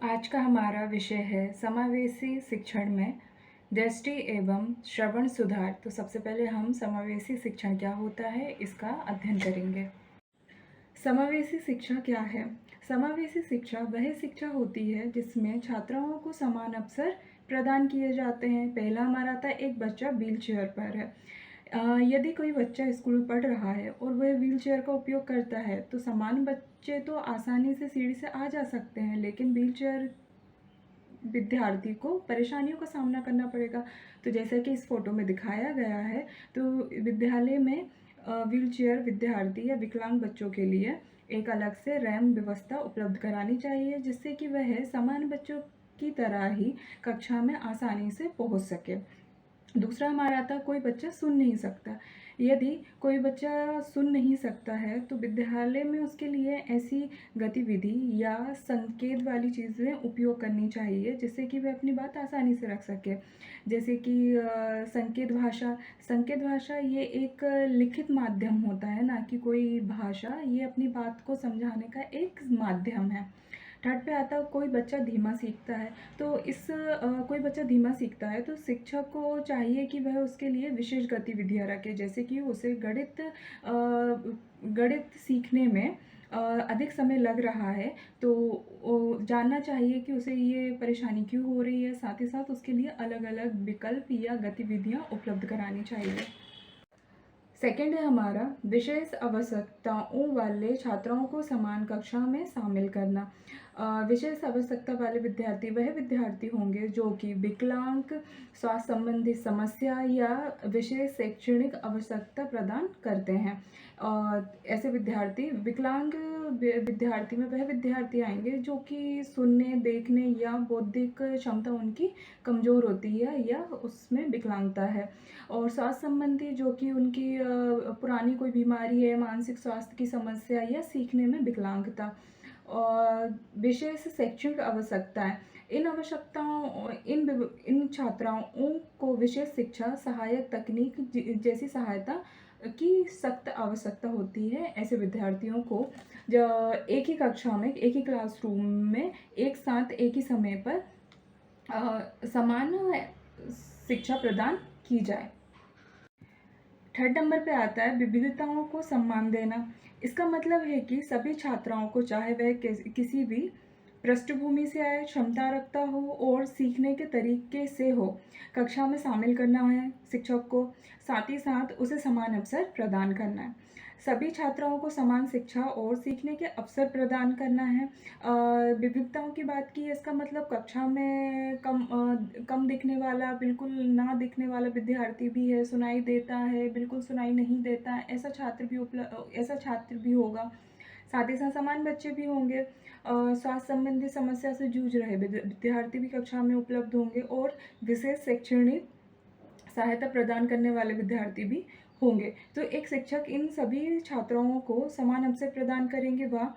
आज का हमारा विषय है समावेशी शिक्षण में दृष्टि एवं श्रवण सुधार। तो सबसे पहले हम समावेशी शिक्षण क्या होता है इसका अध्ययन करेंगे। समावेशी शिक्षा क्या है? समावेशी शिक्षा वह शिक्षा होती है जिसमें छात्राओं को समान अवसर प्रदान किए जाते हैं। पहला हमारा था एक बच्चा व्हील चेयर पर है। यदि कोई बच्चा स्कूल में पढ़ रहा है और वह व्हील चेयर का उपयोग करता है तो समान बच्चे तो आसानी से सीढ़ी से आ जा सकते हैं, लेकिन व्हील चेयर विद्यार्थी को परेशानियों का सामना करना पड़ेगा। तो जैसा कि इस फोटो में दिखाया गया है, तो विद्यालय में व्हीलचेयर विद्यार्थी या विकलांग बच्चों के लिए एक अलग से रैंप व्यवस्था उपलब्ध करानी चाहिए, जिससे कि वह समान बच्चों की तरह ही कक्षा में आसानी से पहुंच सके। दूसरा हमारा था कोई बच्चा सुन नहीं सकता। यदि कोई बच्चा सुन नहीं सकता है तो विद्यालय में उसके लिए ऐसी गतिविधि या संकेत वाली चीज़ें उपयोग करनी चाहिए जिससे कि वह अपनी बात आसानी से रख सके। जैसे कि संकेत भाषा ये एक लिखित माध्यम होता है, ना कि कोई भाषा। ये अपनी बात को समझाने का एक माध्यम है। थर्ड पे आता है कोई बच्चा धीमा सीखता है। तो कोई बच्चा धीमा सीखता है तो शिक्षक को चाहिए कि वह उसके लिए विशेष गतिविधियां रखे, जैसे कि उसे गणित सीखने में अधिक समय लग रहा है तो जानना चाहिए कि उसे ये परेशानी क्यों हो रही है। साथ ही साथ उसके लिए अलग अलग विकल्प या गतिविधियां उपलब्ध करानी चाहिए। सेकेंड है हमारा विशेष आवश्यकताओं वाले छात्रों को समान कक्षा में शामिल करना। विशेष आवश्यकता वाले विद्यार्थी वह विद्यार्थी होंगे जो कि विकलांग, स्वास्थ्य संबंधी समस्या या विशेष शैक्षणिक आवश्यकता प्रदान करते हैं। और ऐसे विद्यार्थी विकलांग विद्यार्थी में वह विद्यार्थी आएंगे जो कि सुनने, देखने या बौद्धिक क्षमता उनकी कमज़ोर होती है या उसमें विकलांगता है। और स्वास्थ्य संबंधी जो कि उनकी पुरानी कोई बीमारी है, मानसिक स्वास्थ्य की समस्या या सीखने में विकलांगता। और विशेष शैक्षणिक आवश्यकताएं, इन छात्राओं को विशेष शिक्षा, सहायक तकनीक जैसी सहायता की सख्त आवश्यकता होती है। ऐसे विद्यार्थियों को जो एक ही कक्षा में, एक ही क्लासरूम में एक साथ एक ही समय पर समान शिक्षा प्रदान की जाए। थर्ड नंबर पे आता है विविधताओं को सम्मान देना। इसका मतलब है कि सभी छात्राओं को, चाहे वह किसी भी पृष्ठभूमि से आए, क्षमता रखता हो और सीखने के तरीके से हो, कक्षा में शामिल करना है शिक्षक को। साथ ही साथ उसे समान अवसर प्रदान करना है। सभी छात्राओं को समान शिक्षा और सीखने के अवसर प्रदान करना है। विविधताओं की बात की है, इसका मतलब कक्षा में कम दिखने वाला, बिल्कुल ना दिखने वाला विद्यार्थी भी है, सुनाई देता है, बिल्कुल सुनाई नहीं देता, ऐसा छात्र भी होगा। साथ ही साथ समान बच्चे भी होंगे। स्वास्थ्य संबंधी समस्या से जूझ रहे विद्यार्थी भी कक्षा में उपलब्ध होंगे और विशेष शैक्षणिक सहायता प्रदान करने वाले विद्यार्थी भी होंगे। तो एक शिक्षक इन सभी छात्राओं को समान अवसर प्रदान करेंगे व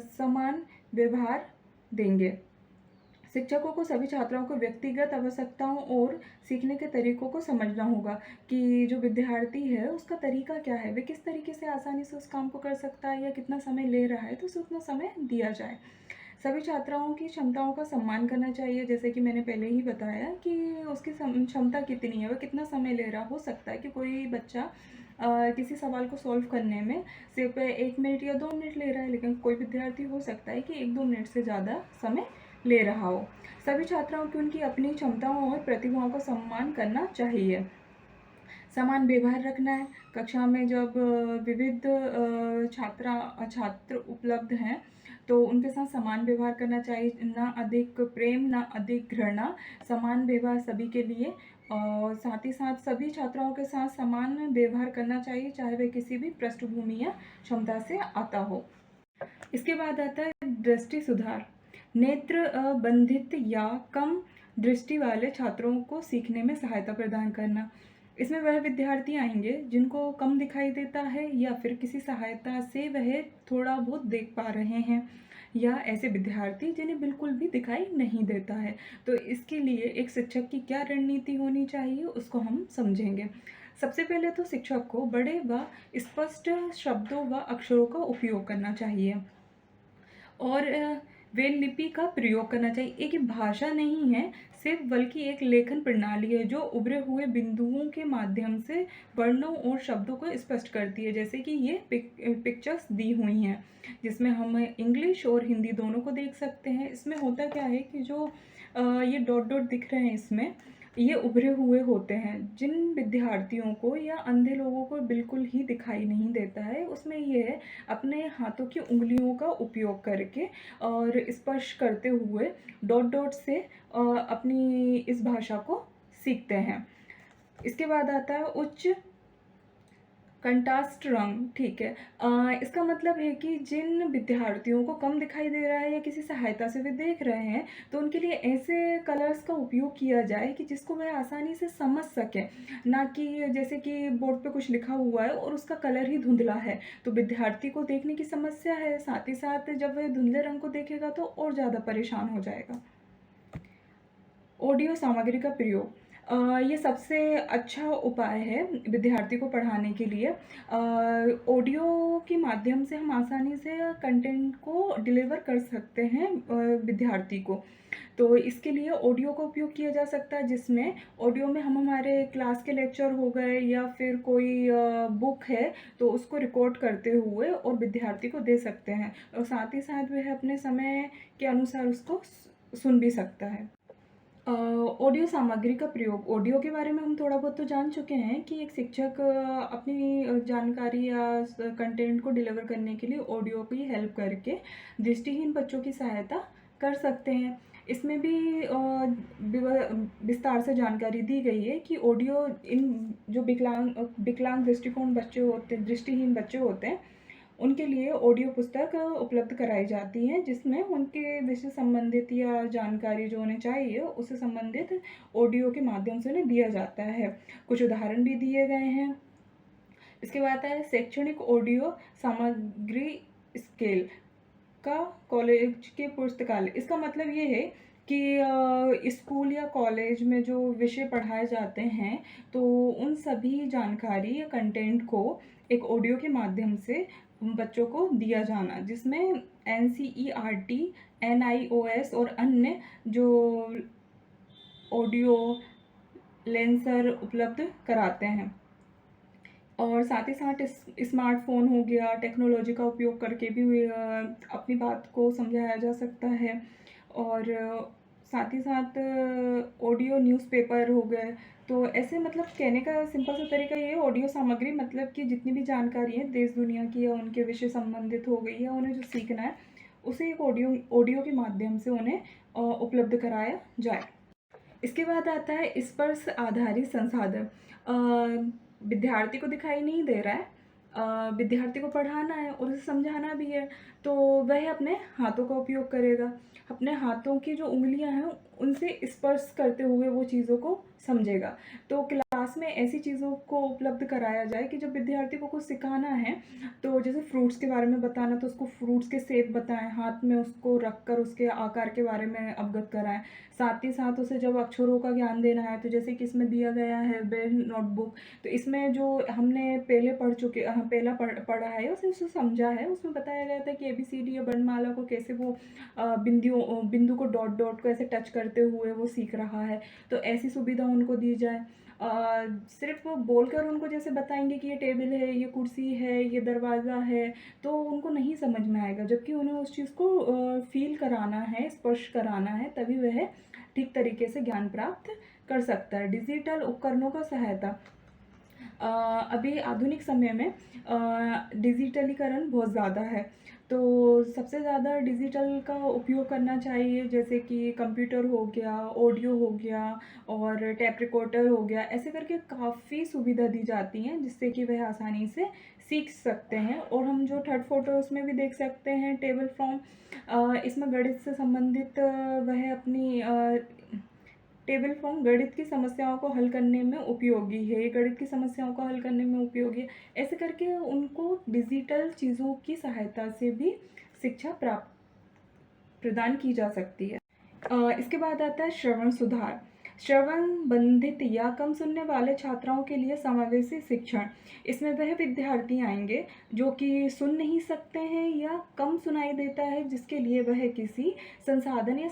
समान व्यवहार देंगे। शिक्षकों को सभी छात्रों को व्यक्तिगत आवश्यकताओं और सीखने के तरीकों को समझना होगा कि जो विद्यार्थी है उसका तरीका क्या है, वे किस तरीके से आसानी से उस काम को कर सकता है या कितना समय ले रहा है, तो उसे उतना समय दिया जाए। सभी छात्राओं की क्षमताओं का सम्मान करना चाहिए, जैसे कि मैंने पहले ही बताया कि उसकी क्षमता कितनी है, वह कितना समय ले रहा। हो सकता है कि कोई बच्चा किसी सवाल को सॉल्व करने में सिर्फ 1 मिनट या 2 मिनट ले रहा है, लेकिन कोई विद्यार्थी हो सकता है कि 1-2 मिनट से ज़्यादा समय ले रहा हो। सभी छात्राओं की उनकी अपनी क्षमताओं और प्रतिभाओं का सम्मान करना चाहिए। समान व्यवहार रखना है। कक्षा में जब विविध छात्र उपलब्ध हैं तो उनके साथ समान व्यवहार करना चाहिए, ना अधिक प्रेम ना अधिक घृणा, समान व्यवहार सभी के लिए। और साथ ही साथ सभी छात्राओं के साथ समान व्यवहार करना चाहिए, चाहे वे किसी भी पृष्ठभूमि या क्षमता से आता हो। इसके बाद आता है दृष्टि सुधार। नेत्र बंधित या कम दृष्टि वाले छात्रों को सीखने में सहायता प्रदान करना। इसमें वह विद्यार्थी आएंगे जिनको कम दिखाई देता है या फिर किसी सहायता से वह थोड़ा बहुत देख पा रहे हैं, या ऐसे विद्यार्थी जिन्हें बिल्कुल भी दिखाई नहीं देता है। तो इसके लिए एक शिक्षक की क्या रणनीति होनी चाहिए उसको हम समझेंगे। सबसे पहले तो शिक्षक को बड़े व स्पष्ट शब्दों व अक्षरों का उपयोग करना चाहिए। और ब्रेल लिपि का प्रयोग करना चाहिए। एक ये भाषा नहीं है सिर्फ, बल्कि एक लेखन प्रणाली है जो उभरे हुए बिंदुओं के माध्यम से वर्णों और शब्दों को स्पष्ट करती है। जैसे कि ये पिक्चर्स दी हुई हैं जिसमें हम इंग्लिश और हिंदी दोनों को देख सकते हैं। इसमें होता क्या है कि जो ये डॉट डॉट दिख रहे हैं, इसमें ये उभरे हुए होते हैं जिन विद्यार्थियों को या अंधे लोगों को बिल्कुल ही दिखाई नहीं देता है। उसमें ये है अपने हाथों की उंगलियों का उपयोग करके और स्पर्श करते हुए डॉट डॉट से अपनी इस भाषा को सीखते हैं। इसके बाद आता है उच्च कंट्रास्ट रंग। ठीक है, इसका मतलब है कि जिन विद्यार्थियों को कम दिखाई दे रहा है या किसी सहायता से वे देख रहे हैं, तो उनके लिए ऐसे कलर्स का उपयोग किया जाए कि जिसको वह आसानी से समझ सकें, ना कि जैसे कि बोर्ड पे कुछ लिखा हुआ है और उसका कलर ही धुंधला है तो विद्यार्थी को देखने की समस्या है, साथ ही साथ जब वह धुंधले रंग को देखेगा तो और ज़्यादा परेशान हो जाएगा। ऑडियो सामग्री का प्रयोग, ये सबसे अच्छा उपाय है विद्यार्थी को पढ़ाने के लिए। ऑडियो के माध्यम से हम आसानी से कंटेंट को डिलीवर कर सकते हैं विद्यार्थी को। तो इसके लिए ऑडियो का उपयोग किया जा सकता है, जिसमें ऑडियो में हम हमारे क्लास के लेक्चर हो गए या फिर कोई बुक है तो उसको रिकॉर्ड करते हुए और विद्यार्थी को दे सकते हैं, और साथ ही साथ वह अपने समय के अनुसार उसको सुन भी सकता है। ऑडियो सामग्री का प्रयोग, ऑडियो के बारे में हम थोड़ा बहुत तो जान चुके हैं कि एक शिक्षक अपनी जानकारी या कंटेंट को डिलीवर करने के लिए ऑडियो की हेल्प करके दृष्टिहीन बच्चों की सहायता कर सकते हैं। इसमें भी विस्तार से जानकारी दी गई है कि ऑडियो इन जो विकलांग दृष्टिकोण बच्चे होते, दृष्टिहीन बच्चे होते हैं, उनके लिए ऑडियो पुस्तक उपलब्ध कराई जाती हैं, जिसमें उनके विषय संबंधित या जानकारी जो उन्हें चाहिए उससे संबंधित ऑडियो के माध्यम से उन्हें दिया जाता है। कुछ उदाहरण भी दिए गए हैं। इसके बाद है शैक्षणिक ऑडियो सामग्री स्केल का कॉलेज के पुस्तकालय। इसका मतलब ये है कि स्कूल या कॉलेज में जो विषय पढ़ाए जाते हैं तो उन सभी जानकारी या कंटेंट को एक ऑडियो के माध्यम से बच्चों को दिया जाना, जिसमें NCERT, NIOS और अन्य जो ऑडियो लेंसर उपलब्ध कराते हैं। और साथ ही साथ स्मार्टफोन हो गया, टेक्नोलॉजी का उपयोग करके भी अपनी बात को समझाया जा सकता है। और साथ ही साथ ऑडियो न्यूज़पेपर हो गए। तो ऐसे मतलब कहने का सिंपल सा तरीका ये है, ऑडियो सामग्री मतलब कि जितनी भी जानकारी है देश दुनिया की या उनके विषय संबंधित हो गई या उन्हें जो सीखना है उसे एक ऑडियो के माध्यम से उन्हें उपलब्ध कराया जाए। इसके बाद आता है स्पर्श आधारित संसाधन। विद्यार्थी को दिखाई नहीं दे रहा है, विद्यार्थी को पढ़ाना है और उसे समझाना भी है, तो वह अपने हाथों का उपयोग करेगा। अपने हाथों की जो उंगलियां हैं उनसे स्पर्श करते हुए वो चीज़ों को समझेगा। तो क्लास में ऐसी चीज़ों को उपलब्ध कराया जाए कि जब विद्यार्थी को कुछ सिखाना है तो जैसे फ्रूट्स के बारे में बताना तो उसको फ्रूट्स के शेप बताएं, हाथ में उसको रखकर उसके आकार के बारे में अवगत कराएं। साथ ही साथ उसे जब अक्षरों का ज्ञान देना है तो जैसे कि इसमें दिया गया है ब्रेल नोटबुक, तो इसमें जो हमने पहले पढ़ा है उसे समझा है। उसमें बताया गया था कि ABCD या वर्णमाला को कैसे वो बिंदु को डॉट डॉट को ऐसे टच करते हुए वो सीख रहा है। तो ऐसी सुविधा उनको दी जाए। सिर्फ बोलकर उनको जैसे बताएंगे कि ये टेबल है, ये कुर्सी है, ये दरवाज़ा है, तो उनको नहीं समझ में आएगा। जबकि उन्हें उस चीज़ को फील कराना है, स्पर्श कराना है, तभी वह ठीक तरीके से ज्ञान प्राप्त कर सकता है। डिजिटल उपकरणों का सहायता, अभी आधुनिक समय में डिजिटलीकरण बहुत ज़्यादा है, तो सबसे ज़्यादा डिजिटल का उपयोग करना चाहिए, जैसे कि कंप्यूटर हो गया, ऑडियो हो गया और टैप रिकॉर्डर हो गया। ऐसे करके काफ़ी सुविधा दी जाती हैं जिससे कि वह आसानी से सीख सकते हैं। और हम जो थर्ड फोटो उसमें भी देख सकते हैं टेबल फॉर्म, इसमें गणित से संबंधित वह अपनी टेबल फॉर्म गणित की समस्याओं को हल करने में उपयोगी है, ये गणित की समस्याओं को हल करने में उपयोगी है। ऐसे करके उनको डिजिटल चीज़ों की सहायता से भी शिक्षा प्रदान की जा सकती है। इसके बाद आता है श्रवण सुधार। श्रवण बंधित या कम सुनने वाले छात्राओं के लिए समावेशी शिक्षण, इसमें वह विद्यार्थी आएंगे जो कि सुन नहीं सकते हैं या कम सुनाई देता है, जिसके लिए वह किसी संसाधन या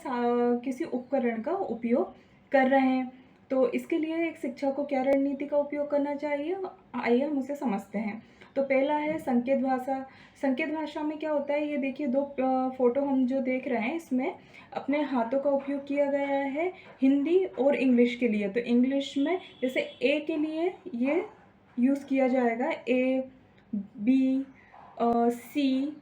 किसी उपकरण का उपयोग कर रहे हैं। तो इसके लिए एक शिक्षक को क्या रणनीति का उपयोग करना चाहिए, आइए हम उसे समझते हैं। तो पहला है संकेत भाषा। संकेत भाषा में क्या होता है, ये देखिए दो फोटो हम जो देख रहे हैं, इसमें अपने हाथों का उपयोग किया गया है हिंदी और इंग्लिश के लिए। तो इंग्लिश में जैसे ए के लिए ये यूज़ किया जाएगा, ए, बी, सी,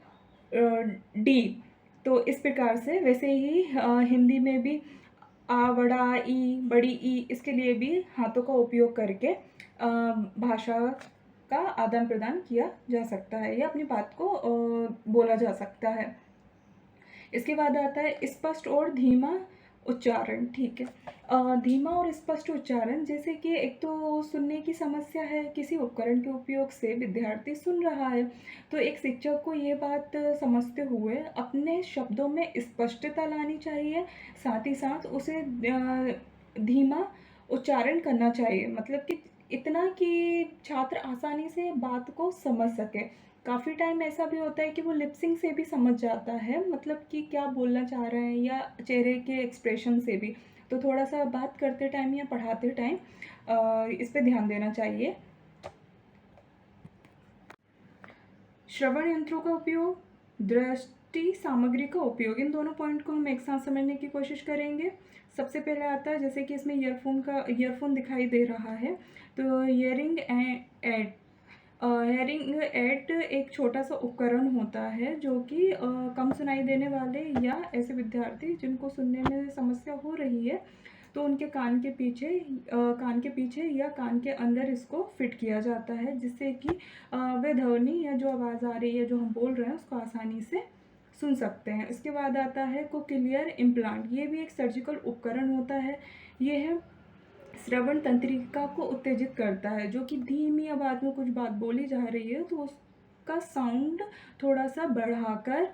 डी। तो इस प्रकार से वैसे ही हिंदी में भी आ बड़ा ई, बड़ी ई, इसके लिए भी हाथों का उपयोग करके भाषा का आदान प्रदान किया जा सकता है या अपनी बात को बोला जा सकता है। इसके बाद आता है स्पष्ट और धीमा उच्चारण। ठीक है, धीमा और स्पष्ट उच्चारण, जैसे कि एक तो सुनने की समस्या है, किसी उपकरण के उपयोग से विद्यार्थी सुन रहा है, तो एक शिक्षक को ये बात समझते हुए अपने शब्दों में स्पष्टता लानी चाहिए, साथ ही साथ उसे धीमा उच्चारण करना चाहिए, मतलब कि इतना कि छात्र आसानी से बात को समझ सके। काफ़ी टाइम ऐसा भी होता है कि वो लिपसिंग से भी समझ जाता है, मतलब कि क्या बोलना चाह रहे हैं, या चेहरे के एक्सप्रेशन से भी। तो थोड़ा सा बात करते टाइम या पढ़ाते टाइम इस पे ध्यान देना चाहिए। श्रवण यंत्रों का उपयोग, दृष्टि सामग्री का उपयोग, इन दोनों पॉइंट को हम एक साथ समझने की कोशिश करेंगे। सबसे पहले आता है, जैसे कि इसमें ईयरफोन दिखाई दे रहा है, तो हेयरिंग एड एक छोटा सा उपकरण होता है जो कि कम सुनाई देने वाले या ऐसे विद्यार्थी जिनको सुनने में समस्या हो रही है, तो उनके कान के पीछे या कान के अंदर इसको फिट किया जाता है, जिससे कि वह ध्वनि या जो आवाज़ आ रही है जो हम बोल रहे हैं उसको आसानी से सुन सकते हैं। इसके बाद आता है कोक्लियर इम्प्लांट। ये भी एक सर्जिकल उपकरण होता है। ये है श्रवण तंत्रिका को उत्तेजित करता है, जो कि धीमी आवाज़ में कुछ बात बोली जा रही है तो उसका साउंड थोड़ा सा बढ़ाकर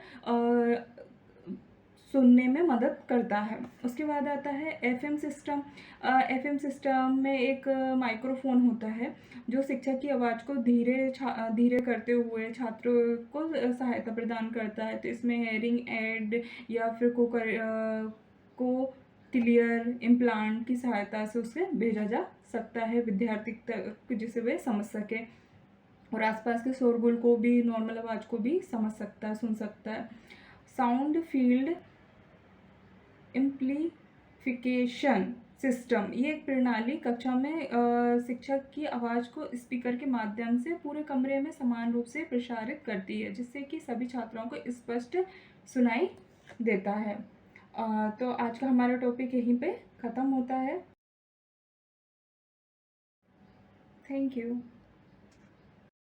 सुनने में मदद करता है। उसके बाद आता है एफएम सिस्टम। एफएम सिस्टम में एक माइक्रोफोन होता है जो शिक्षक की आवाज़ को धीरे करते हुए छात्रों को सहायता प्रदान करता है। तो इसमें हेयरिंग एड या फिर को क्लियर इम्प्लांट की सहायता से उसे भेजा जा सकता है विद्यार्थी तक, जिसे वे समझ सके, और आसपास के शोरगुल को भी, नॉर्मल आवाज़ को भी समझ सकता है, सुन सकता है। साउंड फील्ड एम्प्लीफिकेशन सिस्टम, ये एक प्रणाली कक्षा में शिक्षक की आवाज़ को स्पीकर के माध्यम से पूरे कमरे में समान रूप से प्रसारित करती है, जिससे कि सभी छात्रों को स्पष्ट सुनाई देता है। तो आज का हमारा टॉपिक यहीं पे ख़त्म होता है। Thank you.